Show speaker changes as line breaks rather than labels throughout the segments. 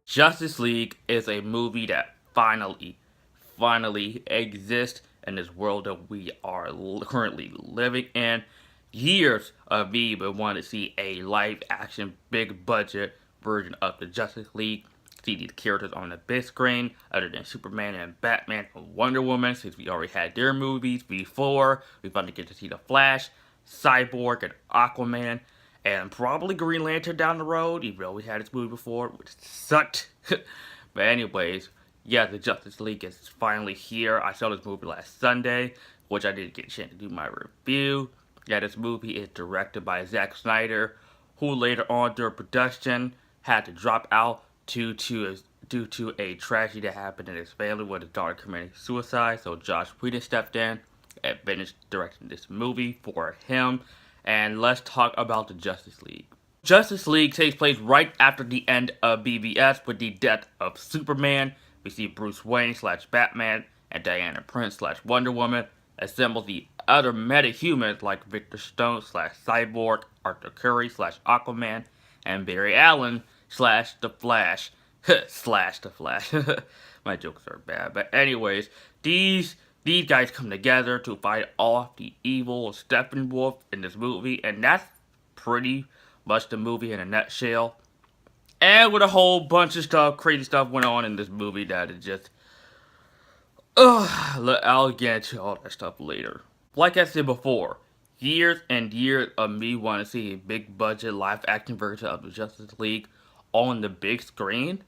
Justice League is a movie that finally exists in this world that we are currently living in. Years of me been wanting to see a live action, big budget version of the Justice League. See these characters on the big screen, other than Superman and Batman and Wonder Woman, since we already had their movies before. We finally get to see the Flash, Cyborg, and Aquaman, and probably Green Lantern down the road, even though we had this movie before, which sucked. But anyways, yeah, the Justice League is finally here. I saw this movie last Sunday, which I didn't get a chance to do my review. Yeah, this movie is directed by Zack Snyder, who later on during production had to drop out due to a tragedy that happened in his family with his daughter committing suicide. So Josh Whedon stepped in and finished directing this movie for him. And let's talk about the Justice League. Justice League takes place right after the end of BVS with the death of Superman. We see Bruce Wayne slash Batman and Diana Prince slash Wonder Woman assemble the other metahumans like Victor Stone slash Cyborg, Arthur Curry slash Aquaman, and Barry Allen slash The Flash. Slash The Flash. My jokes are bad. But anyways, these guys come together to fight off the evil Steppenwolf in this movie, and that's pretty much the movie in a nutshell. And with a whole bunch of stuff, crazy stuff went on in this movie that is just... I'll get into all that stuff later. Like I said before, years and years of me wanting to see a big budget live action version of the Justice League on the big screen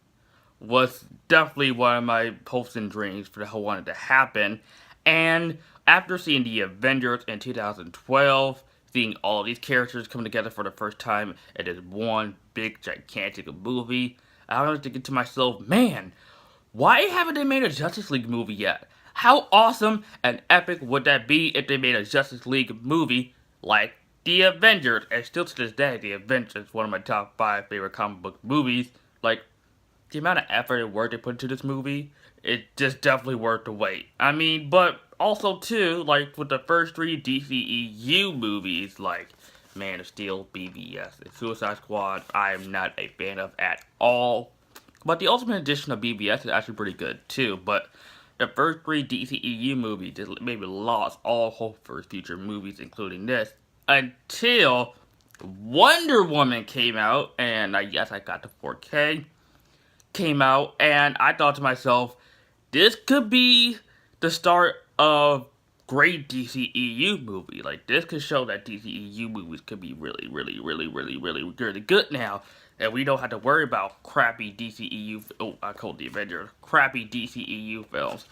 was definitely one of my hopes and dreams for the wanted to happen. And after seeing the Avengers in 2012, seeing all these characters come together for the first time in this one big gigantic movie, I was thinking to myself, man, why haven't they made a Justice League movie yet? How awesome and epic would that be if they made a Justice League movie like The Avengers? And still to this day, The Avengers is one of my top 5 favorite comic book movies. Like, the amount of effort and work they put into this movie, it's just definitely worth the wait. I mean, but also too, like with the first 3 DCEU movies, like Man of Steel, BVS, and Suicide Squad, I am not a fan of at all. But the Ultimate Edition of BVS is actually pretty good too. But the first 3 DCEU movies just maybe lost all hope for future movies, including this, until Wonder Woman came out, and I guess I got the 4K. Came out, and I thought to myself, this could be the start of great DCEU movie. Like, this could show that DCEU movies could be really good now, and we don't have to worry about crappy DCEU, I called the Avengers, crappy DCEU films.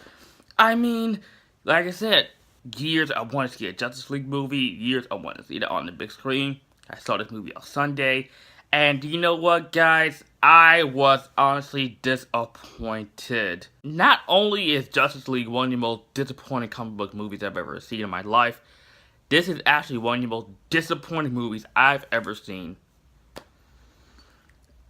I mean, like I said, years I wanted to see a Justice League movie, years I wanted to see that on the big screen. I saw this movie on Sunday, and you know what, guys? I was honestly disappointed. Not only is Justice League one of the most disappointing comic book movies I've ever seen in my life, this is actually one of the most disappointing movies I've ever seen.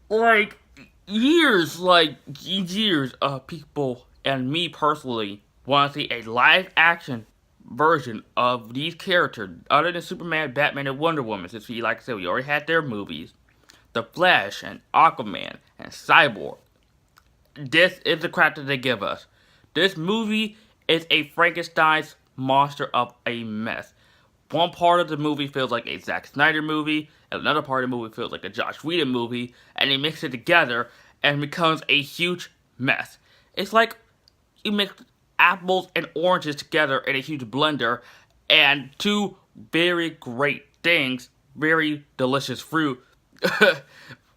Like, years of people, and me personally, want to see a live action version of these characters, other than Superman, Batman, and Wonder Woman. Since we, like I said, we already had their movies. The Flash and Aquaman and Cyborg. This is the crap that they give us. This movie is a Frankenstein's monster of a mess. One part of the movie feels like a Zack Snyder movie, and another part of the movie feels like a Josh Whedon movie, and they mix it together and it becomes a huge mess. It's like you mix apples and oranges together in a huge blender, and 2 very great things, very delicious fruit,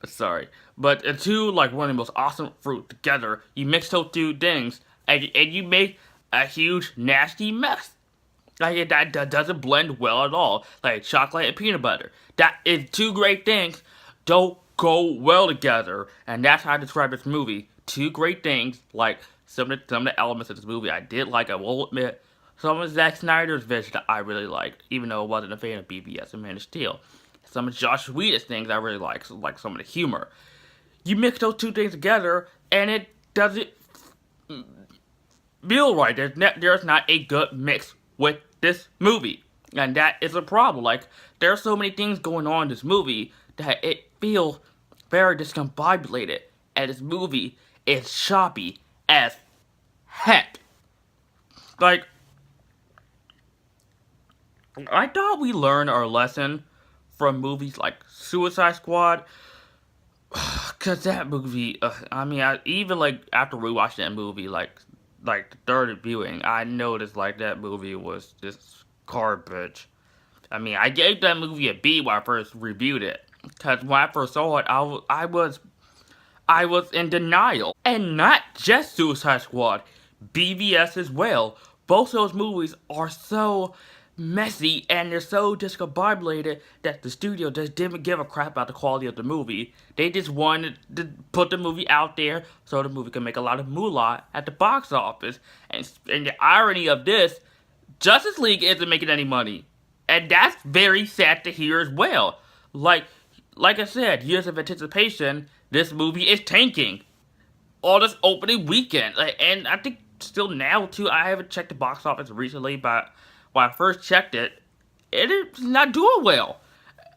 sorry, but 2 like one of the most awesome fruit together, you mix those 2 things, and you make a huge nasty mess. Like, that doesn't blend well at all. Like chocolate and peanut butter. That is 2 great things, don't go well together. And that's how I describe this movie. 2 great things, like some of the elements of this movie I did like, I will admit. Some of Zack Snyder's vision that I really liked, even though I wasn't a fan of BVS and Man of Steel. Some of Josh Whedon's things I really like some of the humor. You mix those 2 things together, and it doesn't feel right. There's not a good mix with this movie. And that is a problem. Like, there are so many things going on in this movie that it feels very discombobulated. and this movie is choppy as heck. Like, I thought we learned our lesson from movies like Suicide Squad, cause that movie. I mean, even like after rewatching that movie, like the third viewing, I noticed like that movie was just garbage. I mean, I gave that movie a B when I first reviewed it, cause when I first saw it, I was in denial, and not just Suicide Squad, BVS as well. Both those movies are so messy and they're so discombobulated that the studio just didn't give a crap about the quality of the movie. They just wanted to put the movie out there so the movie can make a lot of moolah at the box office. And the irony of this, Justice League isn't making any money. And that's very sad to hear as well. Like, like I said, years of anticipation, this movie is tanking all this opening weekend. And I think still now too. I haven't checked the box office recently, but when I first checked it, it is not doing well,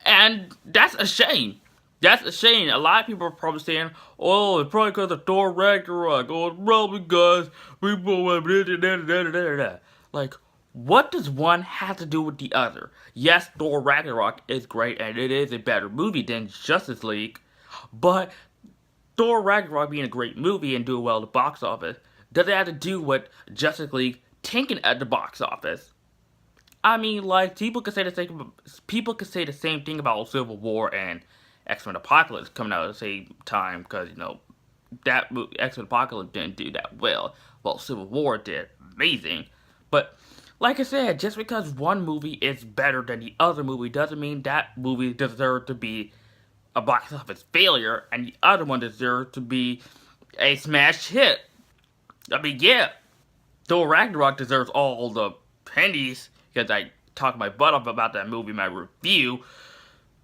and that's a shame. That's a shame. A lot of people are probably saying, "Oh, it's probably because of Thor Ragnarok," or "It's probably because people went da." Like, what does one have to do with the other? Yes, Thor Ragnarok is great, and it is a better movie than Justice League, but Thor Ragnarok being a great movie and doing well at the box office does it have to do with Justice League tanking at the box office? I mean, like people could say the same thing about Civil War and X-Men Apocalypse coming out at the same time, because that X-Men Apocalypse didn't do that well. Well, Civil War did amazing, but like I said, just because one movie is better than the other movie doesn't mean that movie deserves to be a box office failure and the other one deserves to be a smash hit. I mean, yeah, Thor Ragnarok deserves all the pennies because I talked my butt off about that movie in my review,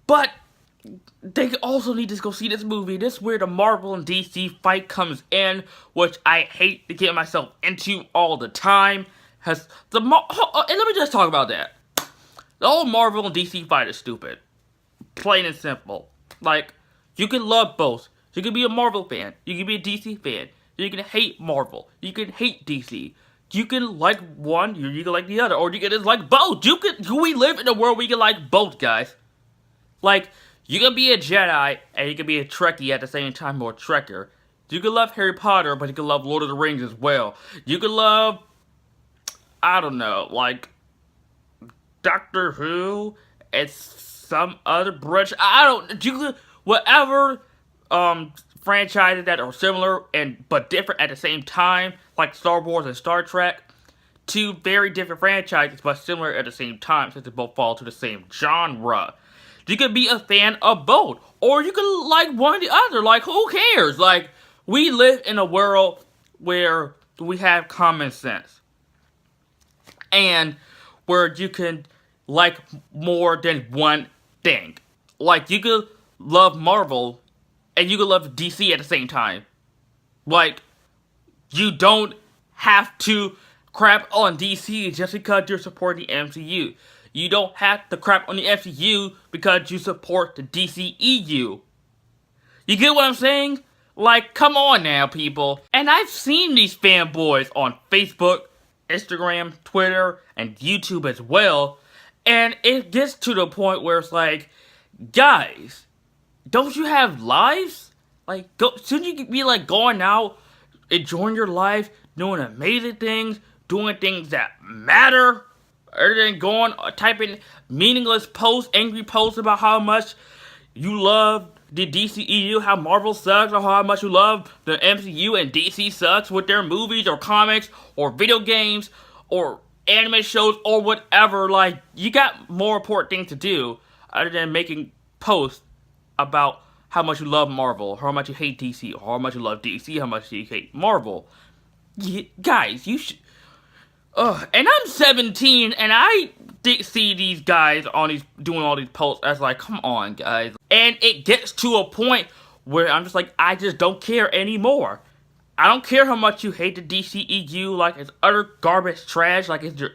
but they also need to go see this movie. This is where the Marvel and DC fight comes in, which I hate to get myself into all the time. And let me just talk about that. The whole Marvel and DC fight is stupid. Plain and simple. Like, you can love both. You can be a Marvel fan. You can be a DC fan. You can hate Marvel. You can hate DC. You can like one, you can like the other, or you can just like both. We live in a world where you can like both, guys. Like, you can be a Jedi, and you can be a Trekkie at the same time, or a Trekker. You can love Harry Potter, but you can love Lord of the Rings as well. You can love, I don't know, like, Doctor Who, and some other branch. Whatever, franchises that are similar but different at the same time, like Star Wars and Star Trek, two very different franchises but similar at the same time since they both fall to the same genre. You could be a fan of both, or you could like one or the other. Like, who cares? Like, we live in a world where we have common sense, and where you can like more than one thing. Like, you could love Marvel and you can love DC at the same time. Like, you don't have to crap on DC just because you're supporting the MCU. You don't have to crap on the MCU because you support the DCEU. You get what I'm saying? Like, come on now, people. And I've seen these fanboys on Facebook, Instagram, Twitter, and YouTube as well. And it gets to the point where it's like, guys, don't you have lives? Like, shouldn't you be like going out, enjoying your life, doing amazing things, doing things that matter, other than going typing meaningless posts, angry posts about how much you love the DCEU, how Marvel sucks, or how much you love the MCU and DC sucks with their movies or comics or video games or anime shows or whatever. Like, you got more important things to do other than making posts about how much you love Marvel, how much you hate DC, or how much you love DC, how much you hate Marvel. Guys, you should... and I'm 17, and I see these guys doing all these posts as like, come on, guys. And it gets to a point where I'm just like, I just don't care anymore. I don't care how much you hate the DCEU, like it's utter garbage trash, like it's your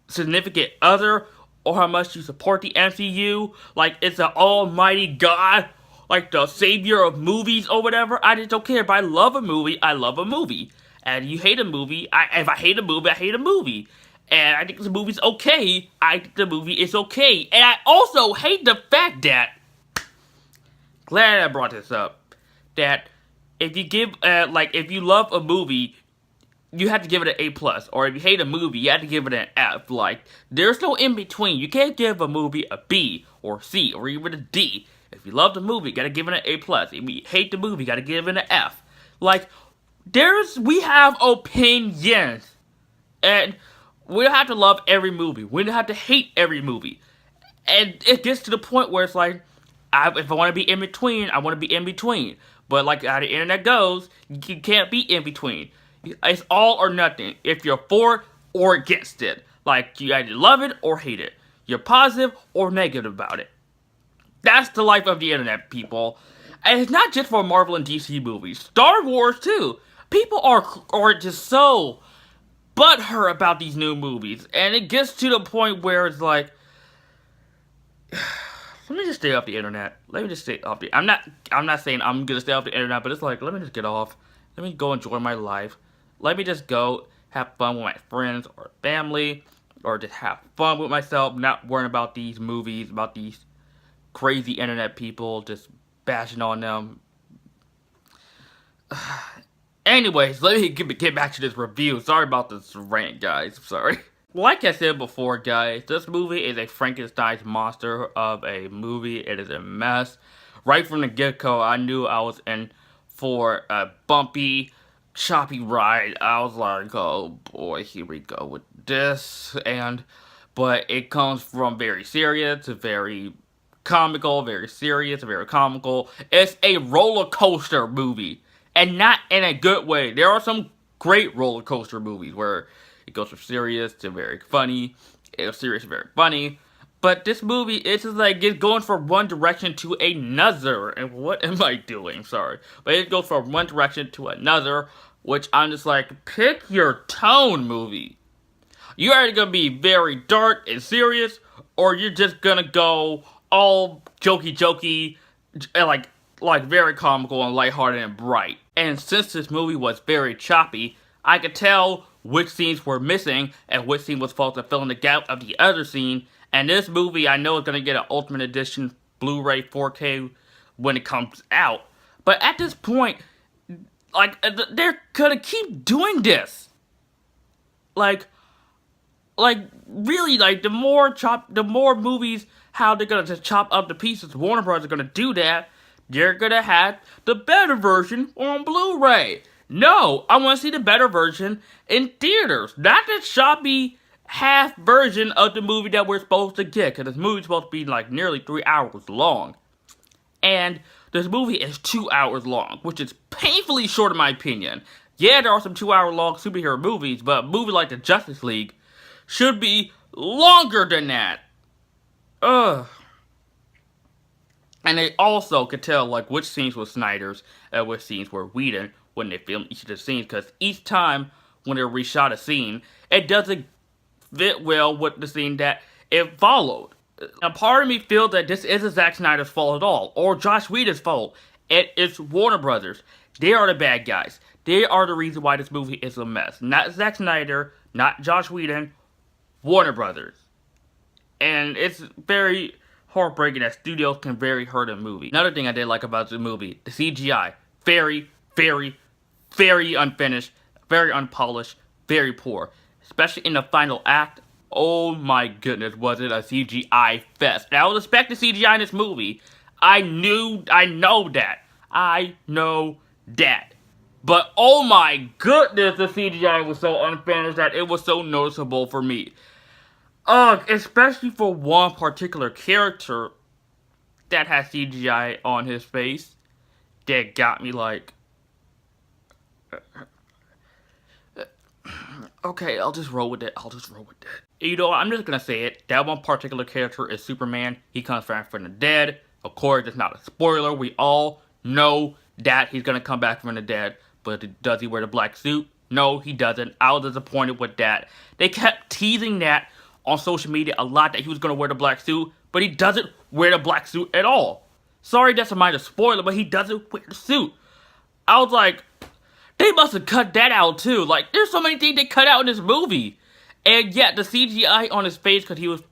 significant other, or how much you support the MCU, like it's an almighty God, like the savior of movies or whatever. I just don't care. If I love a movie, I love a movie. And you hate a movie, if I hate a movie, I hate a movie. And I think the movie's okay, I think the movie is okay. And I also hate the fact that, glad I brought this up, that if you give, if you love a movie, you have to give it an A+. Or if you hate a movie, you have to give it an F. Like, there's no in between. You can't give a movie a B or C or even a D. If you love the movie, you gotta give it an A+. If you hate the movie, you gotta give it an F. Like, we have opinions. And we don't have to love every movie. We don't have to hate every movie. And it gets to the point where it's like, if I want to be in between, I want to be in between. But like how the internet goes, you can't be in between. It's all or nothing. If you're for or against it. Like, you either love it or hate it. You're positive or negative about it. That's the life of the internet, people. And it's not just for Marvel and DC movies. Star Wars, too. People are just so butthurt about these new movies. And it gets to the point where it's like, let me just stay off the internet. Let me just stay off the... I'm not saying I'm gonna stay off the internet, but it's like, let me just get off. Let me go enjoy my life. Let me just go have fun with my friends or family. Or just have fun with myself. Not worrying about these movies, about these crazy internet people, just bashing on them. Anyways, let me get back to this review. Sorry about this rant, guys. Sorry. Like I said before, guys, this movie is a Frankenstein's monster of a movie. It is a mess. Right from the get-go, I knew I was in for a bumpy, choppy ride. I was like, oh boy, here we go with this. But it comes from very serious to very comical, very serious, very comical. It's a roller coaster movie. And not in a good way. There are some great roller coaster movies where it goes from serious to very funny. It's serious to very funny. But this movie, it's just like it's going from one direction to another. And what am I doing? Sorry. But it goes from one direction to another. Which I'm just like, pick your tone, movie. You're either going to be very dark and serious. Or you're just going to go all jokey, and like very comical and lighthearted and bright. And since this movie was very choppy, I could tell which scenes were missing and which scene was supposed to fill in the gap of the other scene. And this movie, I know, is going to get an Ultimate Edition Blu-ray 4K when it comes out. But at this point, like, they're gonna keep doing this. Like, really, like, the more movies, how they're gonna just chop up the pieces, Warner Bros. Are gonna do that. They're gonna have the better version on Blu-ray. No, I want to see the better version in theaters. Not the choppy half version of the movie that we're supposed to get. Because this movie's supposed to be like nearly 3 hours long. And this movie is 2 hours long. Which is painfully short in my opinion. Yeah, there are some 2 hour long superhero movies. But a movie like the Justice League should be longer than that. Ugh. And they also could tell, like, which scenes were Snyder's and which scenes were Whedon when they filmed each of the scenes. Because each time when they reshot a scene, it doesn't fit well with the scene that it followed. Now, part of me feels that this isn't Zack Snyder's fault at all. Or Joss Whedon's fault. It's Warner Brothers. They are the bad guys. They are the reason why this movie is a mess. Not Zack Snyder, not Joss Whedon, Warner Brothers. And it's very heartbreaking that studios can very hurt a movie. Another thing I did like about the movie, the CGI. Very, very, very unfinished, very unpolished, very poor. Especially in the final act. Oh my goodness, was it a CGI fest. And I was expecting CGI in this movie. I know that. But oh my goodness, the CGI was so unfinished that it was so noticeable for me. Especially for one particular character that has CGI on his face that got me like, okay, I'll just roll with it. You know, I'm just gonna say it. That one particular character is Superman. He comes back from the dead. Of course, it's not a spoiler. We all know that he's gonna come back from the dead. But does he wear the black suit? No, he doesn't. I was disappointed with that. They kept teasing that on social media a lot, that he was going to wear the black suit, but he doesn't wear the black suit at all. Sorry that's a minor spoiler, but he doesn't wear the suit. I was like, they must have cut that out too. Like, there's so many things they cut out in this movie. And yet, the CGI on his face, because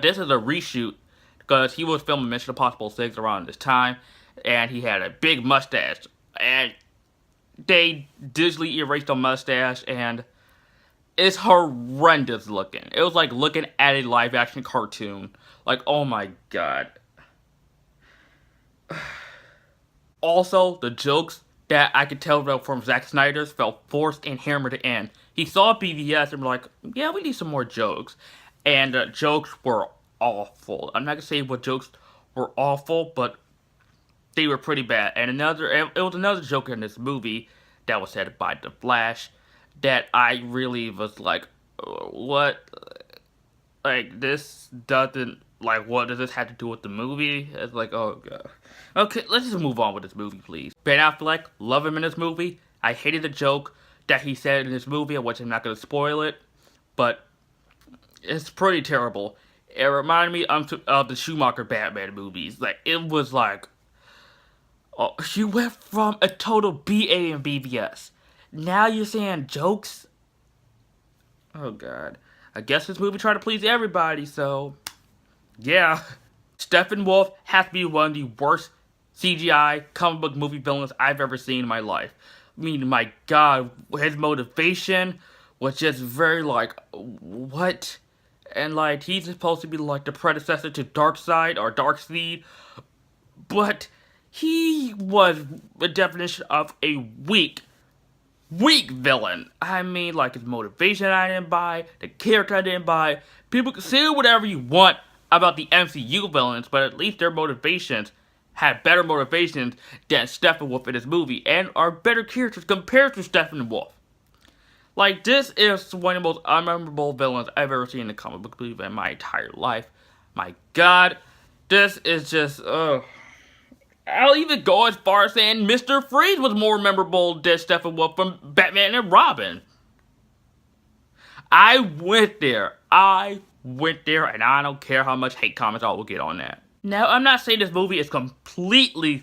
this is a reshoot, because he was filming Mission Impossible 6 around this time, and he had a big mustache. And they digitally erased the mustache, and it's horrendous looking. It was like looking at a live action cartoon. Like, oh my god. Also, the jokes that I could tell from Zack Snyder's felt forced and hammered to end. He saw BVS and was like, yeah, we need some more jokes. And the jokes were awful. I'm not gonna say what jokes were awful, but they were pretty bad. And it was another joke in this movie that was said by The Flash that I really was like, what? Like, this doesn't, like, what does this have to do with the movie? It's like, oh god. Okay, let's just move on with this movie, please. Ben Affleck, love him in this movie. I hated the joke that he said in this movie, which I'm not going to spoil it, but it's pretty terrible. It reminded me of the Schumacher Batman movies. Like, it was like, oh, you went from a total BA in BVS. Now you're saying jokes? Oh god. I guess this movie tried to please everybody, so yeah. Steppenwolf has to be one of the worst CGI comic book movie villains I've ever seen in my life. I mean, my god, his motivation was just very like, what? And like, he's supposed to be like the predecessor to Darkseid or Darkseid, but he was the definition of a weak villain. I mean, like, his motivation I didn't buy, the character I didn't buy. People can say whatever you want about the MCU villains, but at least their motivations had better motivations than Steppenwolf in this movie, and are better characters compared to Steppenwolf. Like, this is one of the most unmemorable villains I've ever seen in a comic book movie in my entire life. My god, this is just, I'll even go as far as saying Mr. Freeze was more memorable than Steppenwolf from Batman and Robin. I went there, and I don't care how much hate comments I will get on that. Now, I'm not saying this movie is completely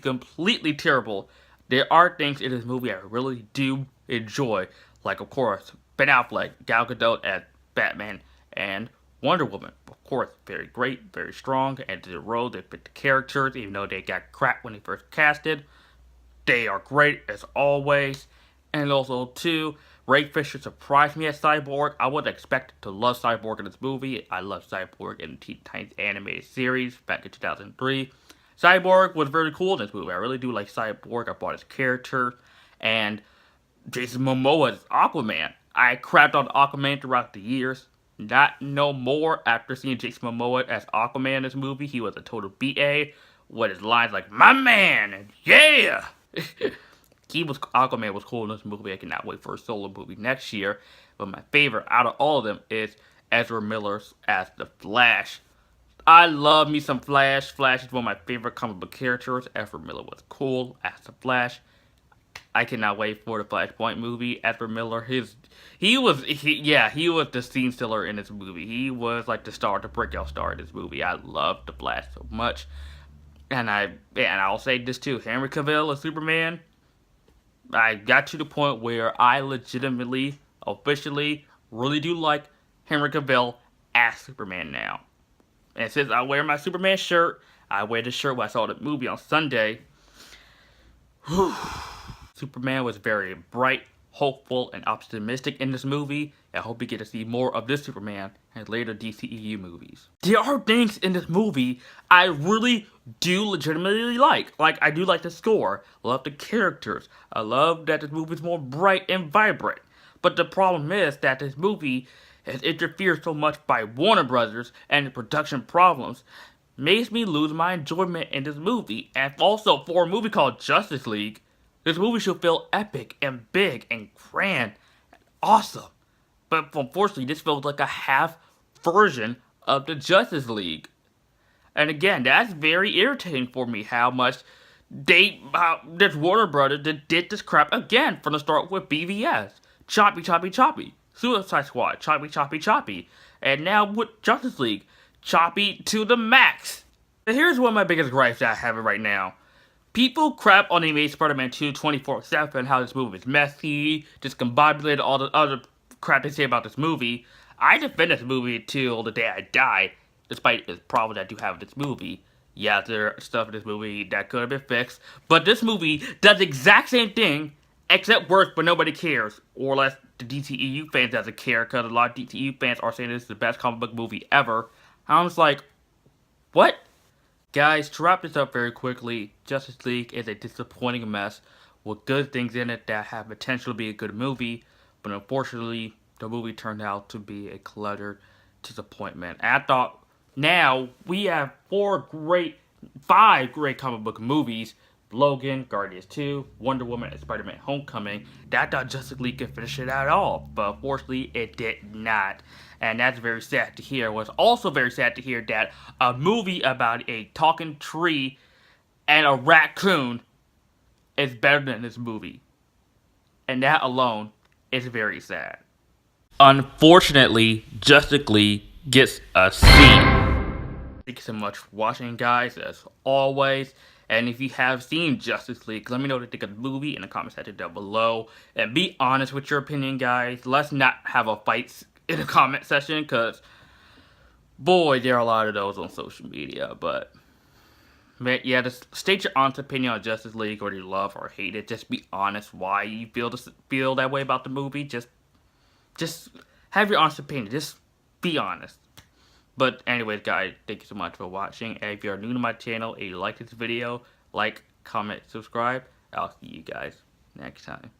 terrible. There are things in this movie I really do enjoy. Like, of course, Ben Affleck, Gal Gadot as Batman, and Wonder Woman. Of course, very great, very strong, and the role they fit the characters, even though they got crap when they first casted. They are great, as always. And also, too, Ray Fisher surprised me as Cyborg. I would expect to love Cyborg in this movie. I love Cyborg in the Teen Titans animated series back in 2003. Cyborg was very cool in this movie. I really do like Cyborg. I bought his character. And Jason Momoa's Aquaman. I crapped on Aquaman throughout the years. Not no more after seeing Jason Momoa as Aquaman in this movie. He was a total BA with his lines like, my man, yeah! Aquaman was cool in this movie. I cannot wait for a solo movie next year. But my favorite out of all of them is Ezra Miller as the Flash. I love me some Flash. Flash is one of my favorite comic book characters. Ezra Miller was cool as the Flash. I cannot wait for the Flashpoint movie. Ezra Miller, he was the scene stealer in this movie. He was like the breakout star in this movie. I love the Flash so much. And I'll say this too, Henry Cavill as Superman, I got to the point where I legitimately, officially, really do like Henry Cavill as Superman now. And since I wear my Superman shirt, I wear the shirt when I saw the movie on Sunday. Superman was very bright, hopeful, and optimistic in this movie. I hope we get to see more of this Superman in later DCEU movies. There are things in this movie I really do legitimately like. Like, I do like the score, love the characters, I love that this movie is more bright and vibrant. But the problem is that this movie has interfered so much by Warner Brothers and the production problems, makes me lose my enjoyment in this movie. And also, for a movie called Justice League, this movie should feel epic and big and grand and awesome. But unfortunately, this feels like a half version of the Justice League. And again, that's very irritating for me how much this Warner Brothers did this crap again from the start with BVS. Choppy. Suicide Squad, choppy. And now with Justice League, choppy to the max. Here's one of my biggest gripes that I have right now. People crap on the Amazing Spider-Man 2 24/7, how this movie is messy, discombobulated, all the other crap they say about this movie. I defend this movie till the day I die, despite the problems I do have with this movie. Yeah, there are stuff in this movie that could have been fixed, but this movie does the exact same thing, except worse, but nobody cares. Or less the DCEU fans doesn't care, because a lot of DCEU fans are saying this is the best comic book movie ever. I'm just like, what? Guys, to wrap this up very quickly, Justice League is a disappointing mess with good things in it that have potential to be a good movie, but unfortunately, the movie turned out to be a cluttered disappointment. And I thought, now we have five great comic book movies: Logan, Guardians 2, Wonder Woman, and Spider-Man Homecoming. That I thought Justice League could finish it out all, but unfortunately it did not. And that's very sad to hear. It was also very sad to hear that a movie about a talking tree and a raccoon is better than this movie. And that alone is very sad. Unfortunately, Justice League gets a C. Thank you so much for watching, guys, as always. And if you have seen Justice League, let me know what you think of the movie in the comment section down below. And be honest with your opinion, guys. Let's not have a fight in the comment section, because, boy, there are a lot of those on social media. But, yeah, just state your honest opinion on Justice League, whether you love or hate it. Just be honest why you feel that way about the movie. Just have your honest opinion. Just be honest. But anyways, guys, thank you so much for watching. And if you're new to my channel and you like this video, like, comment, subscribe. I'll see you guys next time.